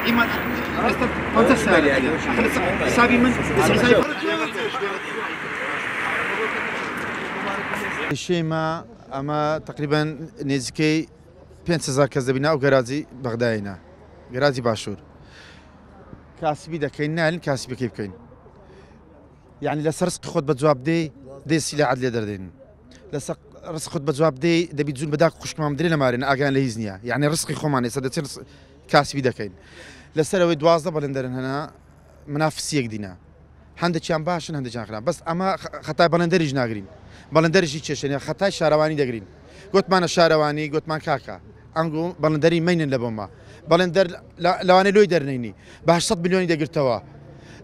إما أنت سالي حسابي من الشيما أما تقريبا نزكي 5000 کەس دەبینە ئەو گەراجی بەغدایینە گەراجی باشوور کاسبی دەکەین نالین کاسبەکەی بکەین یعنی لەسەر ڕزقی خۆت بە جواب دێ دێسی لە عەدلێ دەردێنن لەسەر ڕزقی خۆت بە جواب دێ دەبی جوون بەداک خوشکمان بدرێ لە مارێنە ئاگیان لە هیچ نییە یعنی ڕزقی خۆمان ێستا دەچێت کاسبی دەکەین لەسەرەوەی 12 بەڵێندەرن هەنا منافسیەک دینە هەندێکیان باشن هەندێکیان خراپ بەس ئەمە خەتای بەڵێندەریش ناگرین بەڵێندەریشی کێشێنە خەتای شارەوانی دەگرین گوتمانە شارەوانی گوتمان کاکە ئەنگۆ بەڵێندەری مەینن لە بۆمە بەڵێندەر لەوانەیە لۆی دەرنێنی بە 800 میلیۆنی دەگرتەوە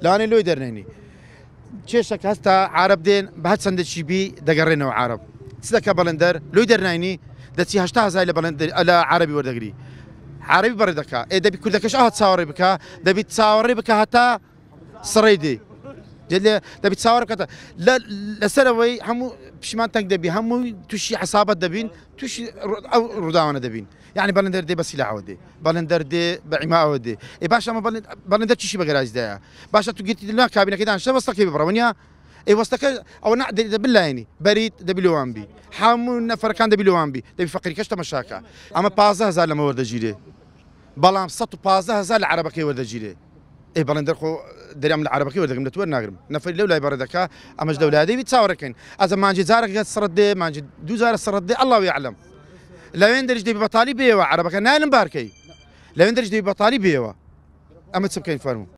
لەوانەیە لۆی دەرنێنی کێشێک هەستا عارب دێن بە هەر چەندێکی بی دەگەڕێنەوە عارب چ دەکە بەڵێندەر لۆی دەرناینی دەچی 80,000 لە بەڵێندەر لە عاربی وەردەگری عاربی بەڕێ دەکا ئێ دەبی کوردەکەش ئەوە چاوەڕێ بکە دەبی چاوەڕێ بکە هەتا سڕێ دێ دەبی چاوەڕێ بکاتە لەسەرەوەی هەموو پشیمان تەنگ دەبی هەمووی تووشی حسابەت دەبین تووشی ئەو ڕووداوانە دەبین یعنی بەڵێندەر دێ بە سیلاحەوە دێ بەڵێندەر دێ بە عیماوە دێ ئێ باشە ئەمە بەڵێندەر چیشی بە گەراجدایە باشە تو گرتی دڵنا کابینەکەی دانیشتە وەستەکەی ببڕەوە ئێ وەستەکە ئەوە دەبلایەنی بەریت دەبی لەوانبی هەموو نەفەرەکان دەبی لەوانبی دەبی فەقیرکەش تەماشاکە ئەمە 15000 لەمە وەردەگیرێ بەڵام 115,000 لە عەرەبەکەی وەردەگیرێ ئێ بەڵێندەر خۆ دەریام لە عەرەبەکەی وەردەگرم دەتوەر ناگرم نەفەری لەو لای بەڕێ دەکا ئەمەش دەولای دەبی چاوەڕێکەین ئەزە مانجی جارێک سڕت دێ مانجی 2000 سڕت دێ ئەڵڵاو یەعلەم لەوێن دەریش دەبی بەتاڵی بێەوە عەرەبەکە نالم بارکەی لەوێن دەریش دەبی بەتاڵی بێەوە ئەمە چ بکەین فەرموو